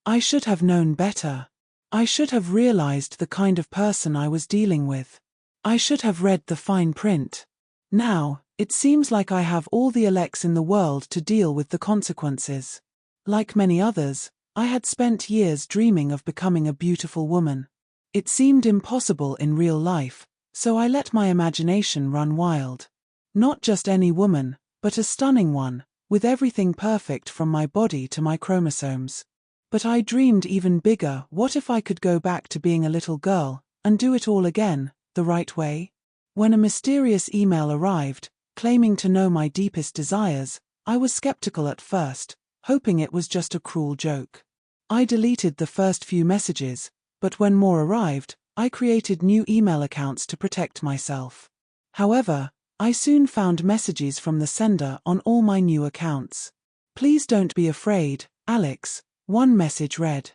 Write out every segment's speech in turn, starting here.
I should have known better. I should have realized the kind of person I was dealing with. I should have read the fine print. Now, it seems like I have all the elects in the world to deal with the consequences. Like many others, I had spent years dreaming of becoming a beautiful woman. It seemed impossible in real life, so I let my imagination run wild. Not just any woman, but a stunning one, with everything perfect from my body to my chromosomes. But I dreamed even bigger. What if I could go back to being a little girl, and do it all again, the right way? When a mysterious email arrived, claiming to know my deepest desires, I was skeptical at first, hoping it was just a cruel joke. I deleted the first few messages, but when more arrived, I created new email accounts to protect myself. However, I soon found messages from the sender on all my new accounts. "Please don't be afraid, Alex," one message read.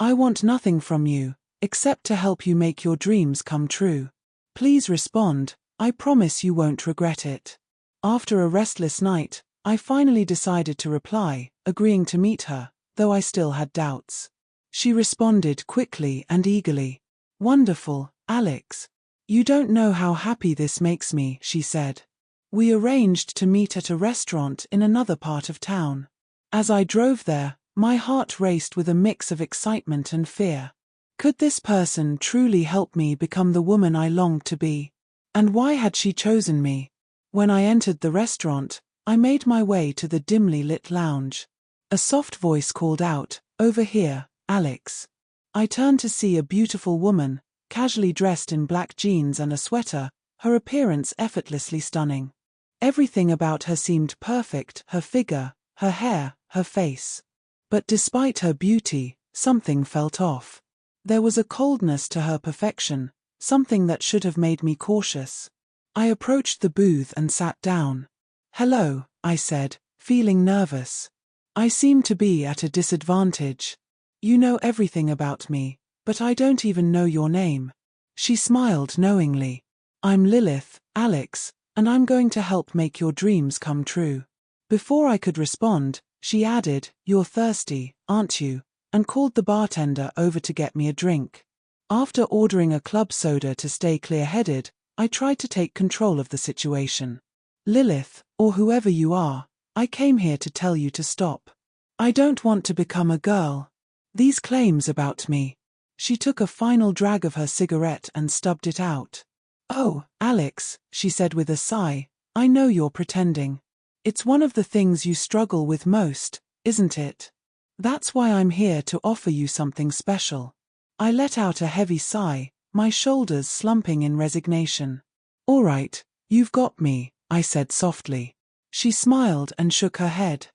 "I want nothing from you, except to help you make your dreams come true. Please respond, I promise you won't regret it." After a restless night, I finally decided to reply, agreeing to meet her, though I still had doubts. She responded quickly and eagerly. "Wonderful, Alex. You don't know how happy this makes me," she said. We arranged to meet at a restaurant in another part of town. As I drove there, my heart raced with a mix of excitement and fear. Could this person truly help me become the woman I longed to be? And why had she chosen me? When I entered the restaurant, I made my way to the dimly lit lounge. A soft voice called out, "Over here, Alex." I turned to see a beautiful woman, casually dressed in black jeans and a sweater, her appearance effortlessly stunning. Everything about her seemed perfect, her figure, her hair, her face. But despite her beauty, something felt off. There was a coldness to her perfection, something that should have made me cautious. I approached the booth and sat down. "Hello," I said, feeling nervous. I seem to be at a disadvantage. "You know everything about me, but I don't even know your name." She smiled knowingly. "I'm Lilith, Alex, and I'm going to help make your dreams come true." Before I could respond, she added, "You're thirsty, aren't you?" and called the bartender over to get me a drink. After ordering a club soda to stay clear-headed, I tried to take control of the situation. "Lilith, or whoever you are, I came here to tell you to stop. I don't want to become a girl. These claims about me." She took a final drag of her cigarette and stubbed it out. "Oh, Alex," she said with a sigh, "I know you're pretending. It's one of the things you struggle with most, isn't it? That's why I'm here to offer you something special." I let out a heavy sigh, my shoulders slumping in resignation. "All right, you've got me," I said softly. She smiled and shook her head.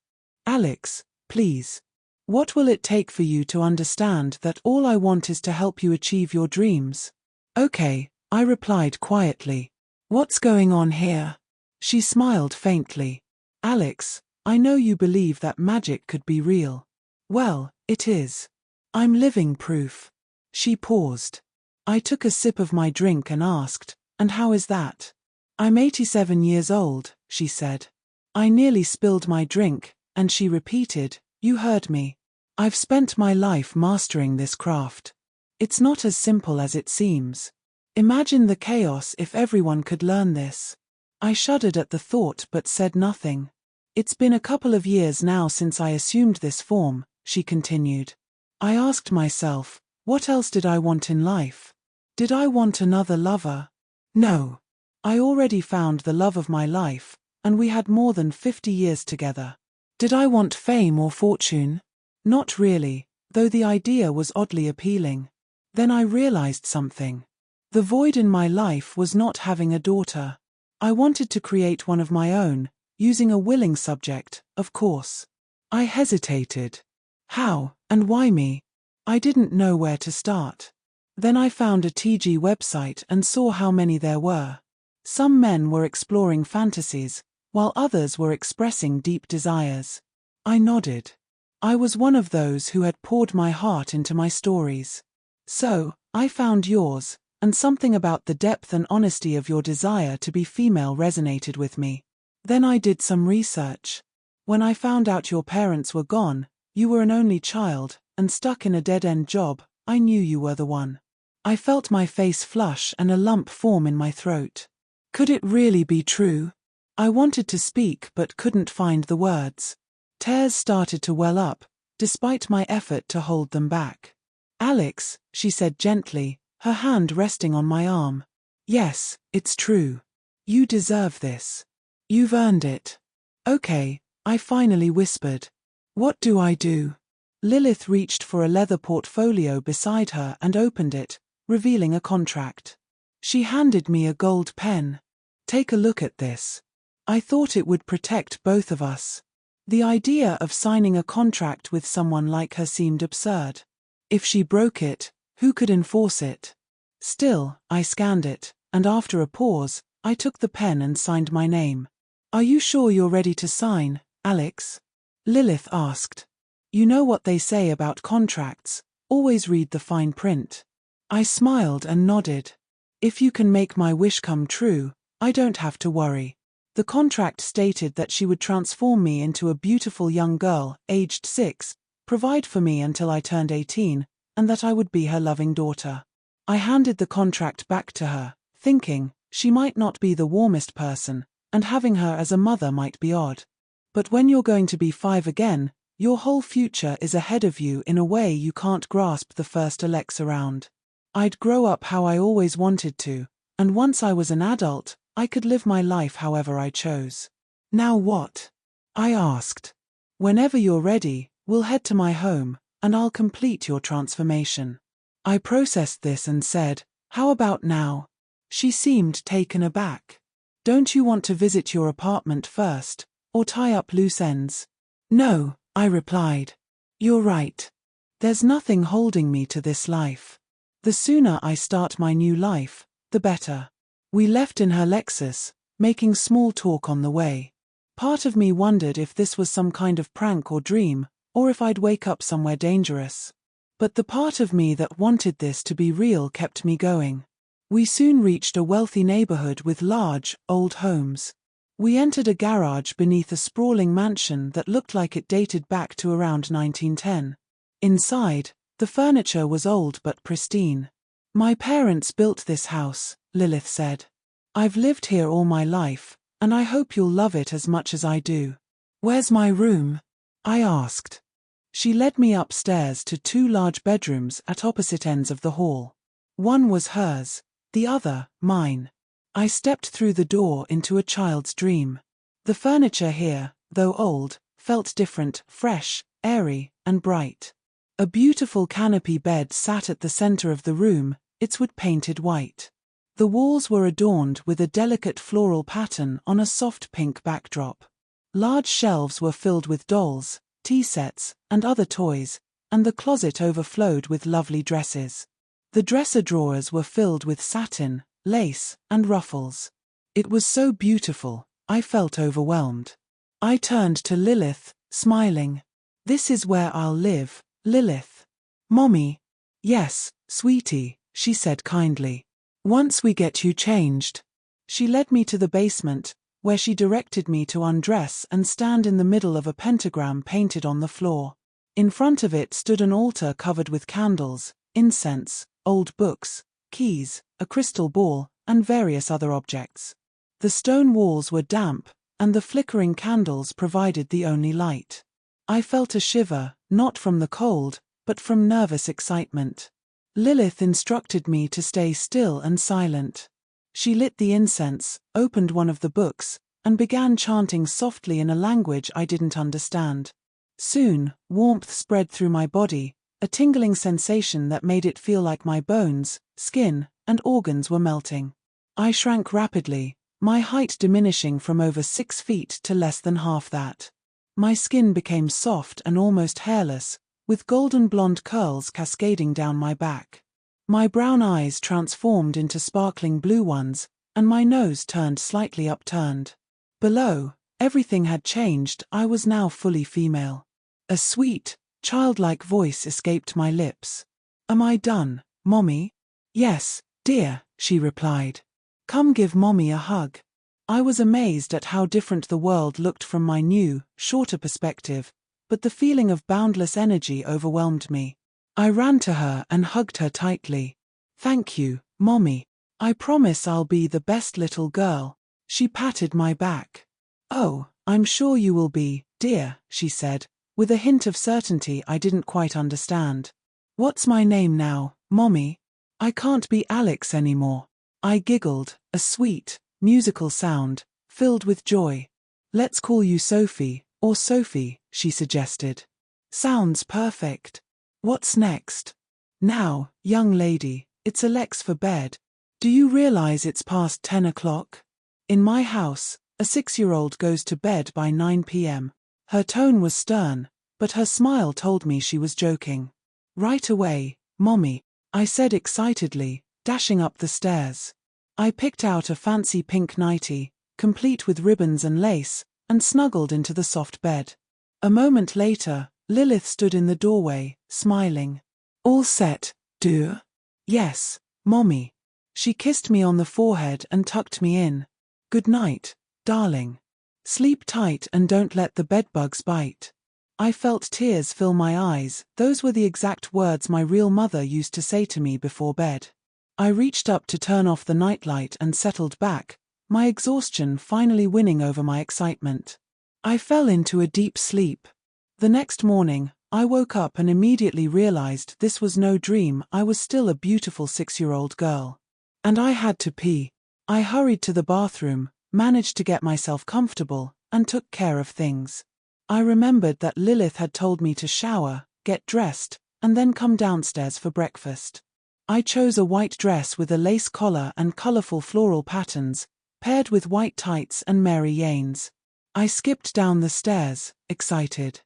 "Alex, please. What will it take for you to understand that all I want is to help you achieve your dreams?" "Okay," I replied quietly. "What's going on here?" She smiled faintly. "Alex, I know you believe that magic could be real. Well, it is. I'm living proof." She paused. I took a sip of my drink and asked, "And how is that?" "I'm 87 years old," she said. I nearly spilled my drink, and she repeated, "You heard me. I've spent my life mastering this craft. It's not as simple as it seems. Imagine the chaos if everyone could learn this." I shuddered at the thought but said nothing. "It's been a couple of years now since I assumed this form," she continued. I asked myself, what else did I want in life? Did I want another lover? No. I already found the love of my life, and we had more than 50 years together. Did I want fame or fortune? Not really, though the idea was oddly appealing. Then I realized something. The void in my life was not having a daughter. I wanted to create one of my own, using a willing subject, of course. I hesitated. How, and why me? I didn't know where to start. Then I found a TG website and saw how many there were. Some men were exploring fantasies, while others were expressing deep desires. I nodded. I was one of those who had poured my heart into my stories. So, I found yours, and something about the depth and honesty of your desire to be female resonated with me. Then I did some research. When I found out your parents were gone, you were an only child, and stuck in a dead-end job, I knew you were the one. I felt my face flush and a lump form in my throat. Could it really be true? I wanted to speak but couldn't find the words. Tears started to well up, despite my effort to hold them back. Alex, she said gently, her hand resting on my arm. Yes, it's true. You deserve this. You've earned it. Okay, I finally whispered. What do I do? Lilith reached for a leather portfolio beside her and opened it, revealing a contract. She handed me a gold pen. Take a look at this. I thought it would protect both of us. The idea of signing a contract with someone like her seemed absurd. If she broke it, who could enforce it? Still, I scanned it, and after a pause, I took the pen and signed my name. Are you sure you're ready to sign, Alex? Lilith asked. You know what they say about contracts, always read the fine print. I smiled and nodded. If you can make my wish come true, I don't have to worry. The contract stated that she would transform me into a beautiful young girl, aged 6, provide for me until I turned 18, and that I would be her loving daughter. I handed the contract back to her, thinking, she might not be the warmest person, and having her as a mother might be odd. But when you're going to be 5 again, your whole future is ahead of you in a way you can't grasp the first Alex around. I'd grow up how I always wanted to, and once I was an adult, I could live my life however I chose. Now what? I asked. Whenever you're ready, we'll head to my home, and I'll complete your transformation. I processed this and said, how about now? She seemed taken aback. Don't you want to visit your apartment first, or tie up loose ends? No, I replied. You're right. There's nothing holding me to this life. The sooner I start my new life, the better. We left in her Lexus, making small talk on the way. Part of me wondered if this was some kind of prank or dream, or if I'd wake up somewhere dangerous. But the part of me that wanted this to be real kept me going. We soon reached a wealthy neighborhood with large, old homes. We entered a garage beneath a sprawling mansion that looked like it dated back to around 1910. Inside, the furniture was old but pristine. My parents built this house, Lilith said. I've lived here all my life, and I hope you'll love it as much as I do. Where's my room? I asked. She led me upstairs to 2 large bedrooms at opposite ends of the hall. One was hers, the other, mine. I stepped through the door into a child's dream. The furniture here, though old, felt different, fresh, airy, and bright. A beautiful canopy bed sat at the center of the room, its wood painted white. The walls were adorned with a delicate floral pattern on a soft pink backdrop. Large shelves were filled with dolls, tea sets, and other toys, and the closet overflowed with lovely dresses. The dresser drawers were filled with satin, lace, and ruffles. It was so beautiful, I felt overwhelmed. I turned to Lilith, smiling. This is where I'll live, Lilith. Mommy. Yes, sweetie, she said kindly. Once we get you changed. She led me to the basement, where she directed me to undress and stand in the middle of a pentagram painted on the floor. In front of it stood an altar covered with candles, incense, old books, keys, a crystal ball, and various other objects. The stone walls were damp, and the flickering candles provided the only light. I felt a shiver, not from the cold, but from nervous excitement. Lilith instructed me to stay still and silent. She lit the incense, opened one of the books, and began chanting softly in a language I didn't understand. Soon, warmth spread through my body, a tingling sensation that made it feel like my bones, skin, and organs were melting. I shrank rapidly, my height diminishing from over 6 feet to less than half that. My skin became soft and almost hairless, with golden blonde curls cascading down my back. My brown eyes transformed into sparkling blue ones, and my nose turned slightly upturned. Below, everything had changed. I was now fully female. A sweet, childlike voice escaped my lips. Am I done, Mommy? Yes, dear, she replied. Come give Mommy a hug. I was amazed at how different the world looked from my new, shorter perspective, but the feeling of boundless energy overwhelmed me. I ran to her and hugged her tightly. "Thank you, Mommy. I promise I'll be the best little girl." She patted my back. "Oh, I'm sure you will be, dear," she said, with a hint of certainty I didn't quite understand. "What's my name now, Mommy? I can't be Alex anymore." I giggled, a sweet, musical sound, filled with joy. "Let's call you Sophie, or Sophie," she suggested. "Sounds perfect. What's next?" "Now, young lady, it's Alex for bed. Do you realize it's past 10 o'clock? In my house, a 6-year-old goes to bed by 9 p.m. Her tone was stern, but her smile told me she was joking. "Right away, Mommy," I said excitedly, dashing up the stairs. I picked out a fancy pink nightie, complete with ribbons and lace, and snuggled into the soft bed. A moment later, Lilith stood in the doorway, smiling. "All set, dear?" "Yes, Mommy." She kissed me on the forehead and tucked me in. "Good night, darling. Sleep tight and don't let the bedbugs bite." I felt tears fill my eyes. Those were the exact words my real mother used to say to me before bed. I reached up to turn off the nightlight and settled back, my exhaustion finally winning over my excitement. I fell into a deep sleep. The next morning, I woke up and immediately realized this was no dream. I was still a beautiful 6-year-old girl. And I had to pee. I hurried to the bathroom, managed to get myself comfortable, and took care of things. I remembered that Lilith had told me to shower, get dressed, and then come downstairs for breakfast. I chose a white dress with a lace collar and colorful floral patterns, paired with white tights and Mary Janes. I skipped down the stairs, excited.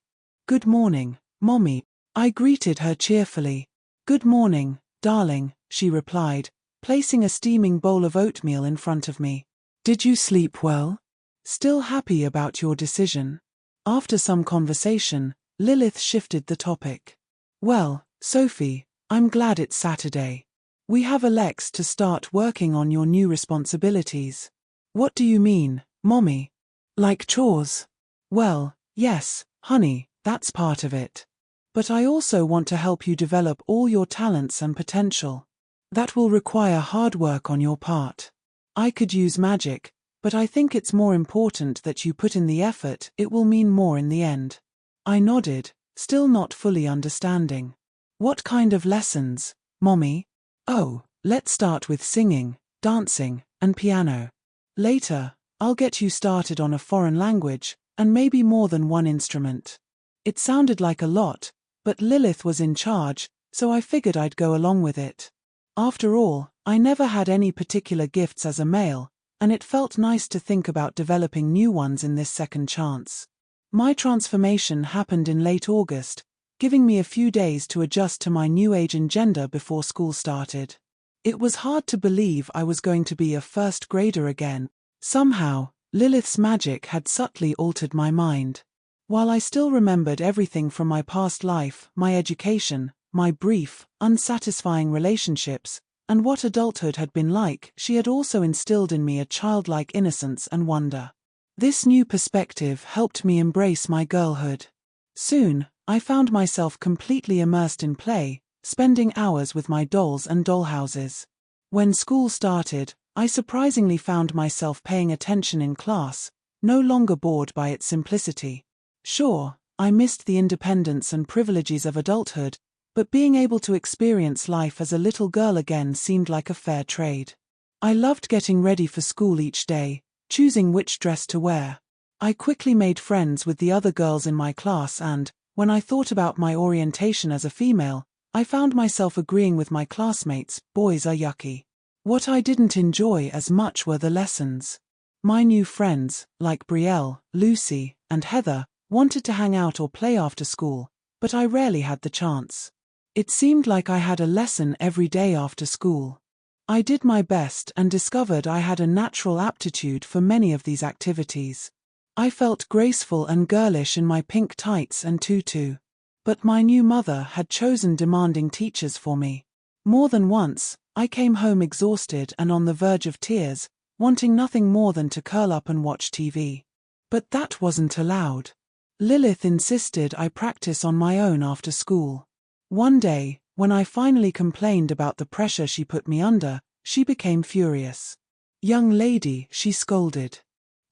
"Good morning, Mommy," I greeted her cheerfully. "Good morning, darling," she replied, placing a steaming bowl of oatmeal in front of me. "Did you sleep well? Still happy about your decision?" After some conversation, Lilith shifted the topic. "Well, Sophie, I'm glad it's Saturday. We have Alex to start working on your new responsibilities." "What do you mean, Mommy? Like chores?" "Well, yes, honey, that's part of it. But I also want to help you develop all your talents and potential. That will require hard work on your part. I could use magic, but I think it's more important that you put in the effort. It will mean more in the end." I nodded, still not fully understanding. "What kind of lessons, Mommy?" "Oh, let's start with singing, dancing, and piano. Later, I'll get you started on a foreign language, and maybe more than one instrument." It sounded like a lot, but Lilith was in charge, so I figured I'd go along with it. After all, I never had any particular gifts as a male, and it felt nice to think about developing new ones in this second chance. My transformation happened in late August, giving me a few days to adjust to my new age and gender before school started. It was hard to believe I was going to be a first grader again. Somehow, Lilith's magic had subtly altered my mind. While I still remembered everything from my past life, my education, my brief, unsatisfying relationships, and what adulthood had been like, she had also instilled in me a childlike innocence and wonder. This new perspective helped me embrace my girlhood. Soon, I found myself completely immersed in play, spending hours with my dolls and dollhouses. When school started, I surprisingly found myself paying attention in class, no longer bored by its simplicity. Sure, I missed the independence and privileges of adulthood, but being able to experience life as a little girl again seemed like a fair trade. I loved getting ready for school each day, choosing which dress to wear. I quickly made friends with the other girls in my class and, when I thought about my orientation as a female, I found myself agreeing with my classmates, boys are yucky. What I didn't enjoy as much were the lessons. My new friends, like Brielle, Lucy, and Heather, wanted to hang out or play after school, but I rarely had the chance. It seemed like I had a lesson every day after school. I did my best and discovered I had a natural aptitude for many of these activities. I felt graceful and girlish in my pink tights and tutu. But my new mother had chosen demanding teachers for me. More than once, I came home exhausted and on the verge of tears, wanting nothing more than to curl up and watch TV. But that wasn't allowed. Lilith insisted I practice on my own after school. One day, when I finally complained about the pressure she put me under, she became furious. "Young lady," she scolded.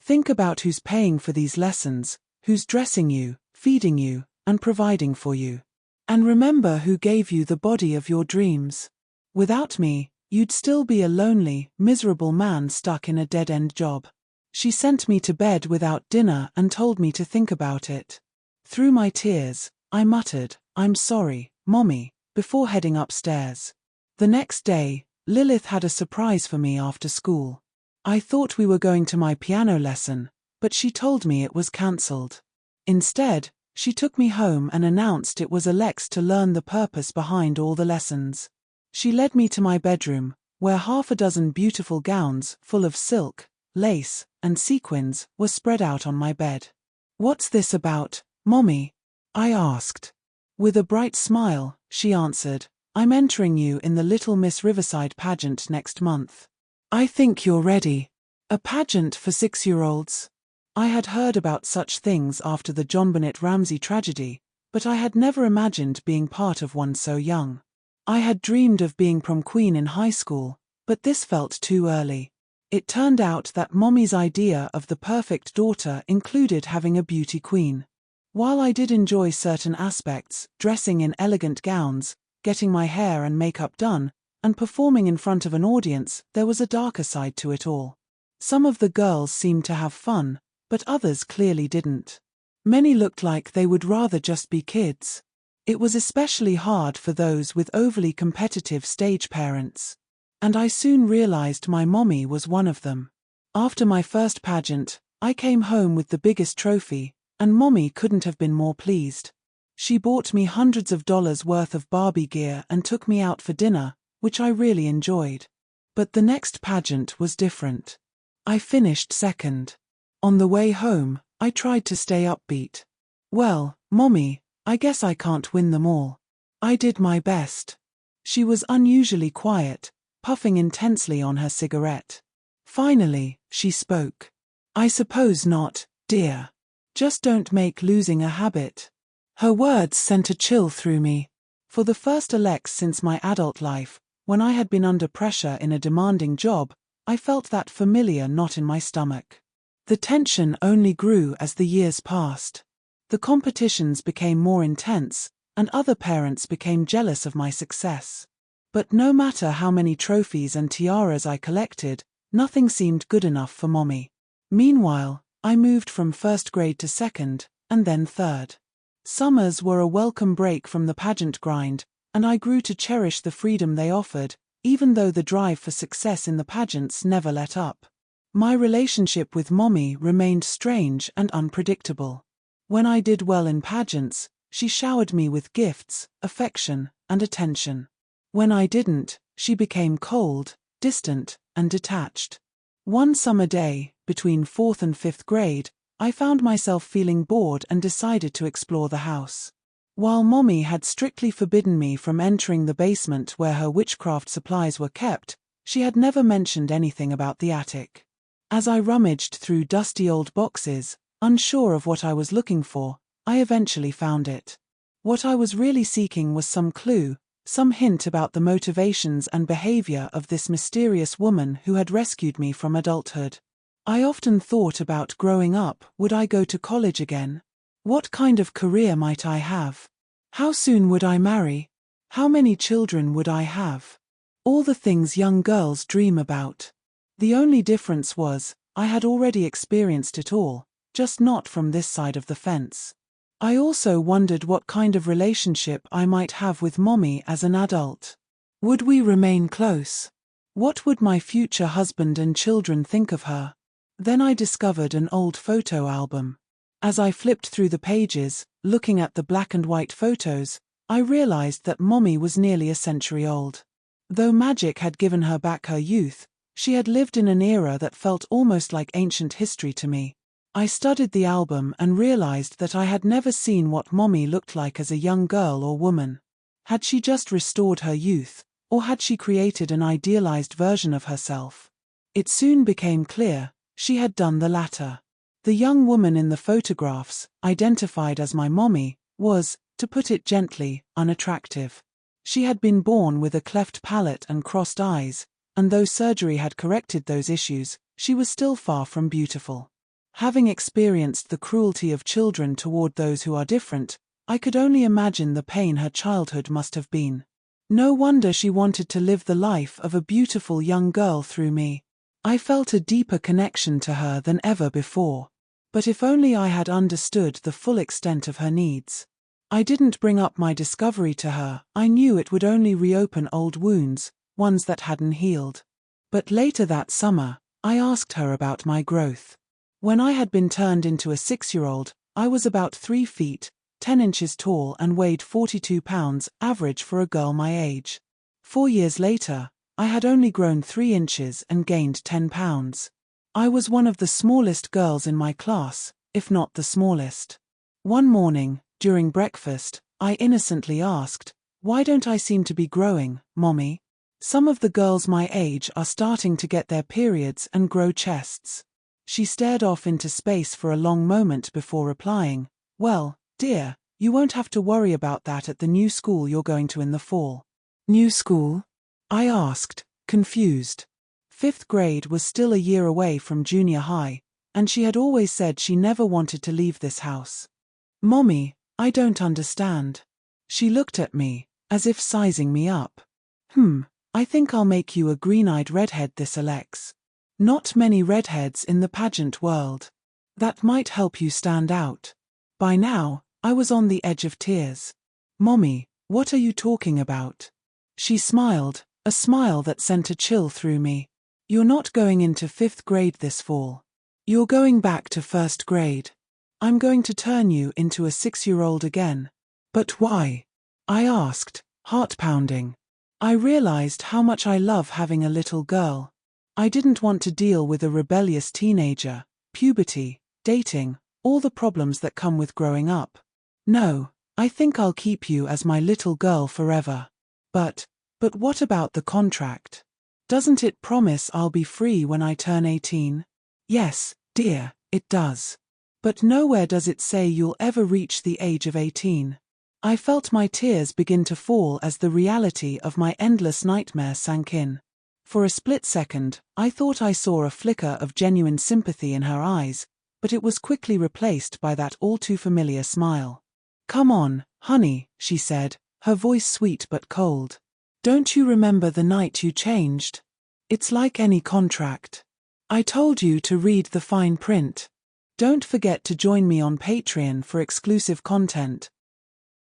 "Think about who's paying for these lessons, who's dressing you, feeding you, and providing for you. And remember who gave you the body of your dreams. Without me, you'd still be a lonely, miserable man stuck in a dead-end job." She sent me to bed without dinner and told me to think about it. Through my tears, I muttered, "I'm sorry, Mommy," before heading upstairs. The next day, Lilith had a surprise for me after school. I thought we were going to my piano lesson, but she told me it was cancelled. Instead, she took me home and announced it was Alex to learn the purpose behind all the lessons. She led me to my bedroom, where half a dozen beautiful gowns, full of silk, lace, and sequins, were spread out on my bed. "What's this about, Mommy?" I asked. With a bright smile, she answered, "I'm entering you in the Little Miss Riverside pageant next month. I think you're ready." A pageant for 6-year-olds? I had heard about such things after the JonBenet Ramsey tragedy, but I had never imagined being part of one so young. I had dreamed of being prom queen in high school, but this felt too early. It turned out that Mommy's idea of the perfect daughter included having a beauty queen. While I did enjoy certain aspects, dressing in elegant gowns, getting my hair and makeup done, and performing in front of an audience, there was a darker side to it all. Some of the girls seemed to have fun, but others clearly didn't. Many looked like they would rather just be kids. It was especially hard for those with overly competitive stage parents. And I soon realized my mommy was one of them. After my first pageant, I came home with the biggest trophy, and Mommy couldn't have been more pleased. She bought me hundreds of dollars worth of Barbie gear and took me out for dinner, which I really enjoyed. But the next pageant was different. I finished second. On the way home, I tried to stay upbeat. "Well, Mommy, I guess I can't win them all. I did my best." She was unusually quiet, puffing intensely on her cigarette. Finally, she spoke. "I suppose not, dear. Just don't make losing a habit." Her words sent a chill through me. For the first Alex since my adult life, when I had been under pressure in a demanding job, I felt that familiar knot in my stomach. The tension only grew as the years passed. The competitions became more intense, and other parents became jealous of my success. But no matter how many trophies and tiaras I collected, nothing seemed good enough for Mommy. Meanwhile, I moved from first grade to second, and then third. Summers were a welcome break from the pageant grind, and I grew to cherish the freedom they offered, even though the drive for success in the pageants never let up. My relationship with Mommy remained strange and unpredictable. When I did well in pageants, she showered me with gifts, affection, and attention. When I didn't, she became cold, distant, and detached. One summer day, between 4th and 5th grade, I found myself feeling bored and decided to explore the house. While Mommy had strictly forbidden me from entering the basement where her witchcraft supplies were kept, she had never mentioned anything about the attic. As I rummaged through dusty old boxes, unsure of what I was looking for, I eventually found it. What I was really seeking was some clue, some hint about the motivations and behavior of this mysterious woman who had rescued me from adulthood. I often thought about growing up. Would I go to college again? What kind of career might I have? How soon would I marry? How many children would I have? All the things young girls dream about. The only difference was, I had already experienced it all, just not from this side of the fence. I also wondered what kind of relationship I might have with Mommy as an adult. Would we remain close? What would my future husband and children think of her? Then I discovered an old photo album. As I flipped through the pages, looking at the black and white photos, I realized that Mommy was nearly a century old. Though magic had given her back her youth, she had lived in an era that felt almost like ancient history to me. I studied the album and realized that I had never seen what Mommy looked like as a young girl or woman. Had she just restored her youth, or had she created an idealized version of herself? It soon became clear, she had done the latter. The young woman in the photographs, identified as my mommy, was, to put it gently, unattractive. She had been born with a cleft palate and crossed eyes, and though surgery had corrected those issues, she was still far from beautiful. Having experienced the cruelty of children toward those who are different, I could only imagine the pain her childhood must have been. No wonder she wanted to live the life of a beautiful young girl through me. I felt a deeper connection to her than ever before. But if only I had understood the full extent of her needs. I didn't bring up my discovery to her. I knew it would only reopen old wounds, ones that hadn't healed. But later that summer, I asked her about my growth. When I had been turned into a 6-year-old, I was about 3 feet, 10 inches tall and weighed 42 pounds, average for a girl my age. 4 years later, I had only grown 3 inches and gained 10 pounds. I was one of the smallest girls in my class, if not the smallest. One morning, during breakfast, I innocently asked, "Why don't I seem to be growing, Mommy? Some of the girls my age are starting to get their periods and grow chests." She stared off into space for a long moment before replying, "Well, dear, you won't have to worry about that at the new school you're going to in the fall." New school? I asked, confused. 5th grade was still a year away from junior high, and she had always said she never wanted to leave this house. "Mommy, I don't understand." She looked at me, as if sizing me up. I think I'll make you a green-eyed redhead this Alex. Not many redheads in the pageant world. That might help you stand out." By now, I was on the edge of tears. "Mommy, what are you talking about?" She smiled, a smile that sent a chill through me. "You're not going into 5th grade this fall. You're going back to 1st grade. I'm going to turn you into a 6-year-old again." "But why?" I asked, heart pounding. I realized how much I love having a little girl. I didn't want to deal with a rebellious teenager, puberty, dating, all the problems that come with growing up. "No, I think I'll keep you as my little girl forever." But what about the contract? Doesn't it promise I'll be free when I turn 18? "Yes, dear, it does. But nowhere does it say you'll ever reach the age of 18. I felt my tears begin to fall as the reality of my endless nightmare sank in. For a split second, I thought I saw a flicker of genuine sympathy in her eyes, but it was quickly replaced by that all-too-familiar smile. "Come on, honey," she said, her voice sweet but cold. "Don't you remember the night you changed? It's like any contract. I told you to read the fine print. Don't forget to join me on Patreon for exclusive content,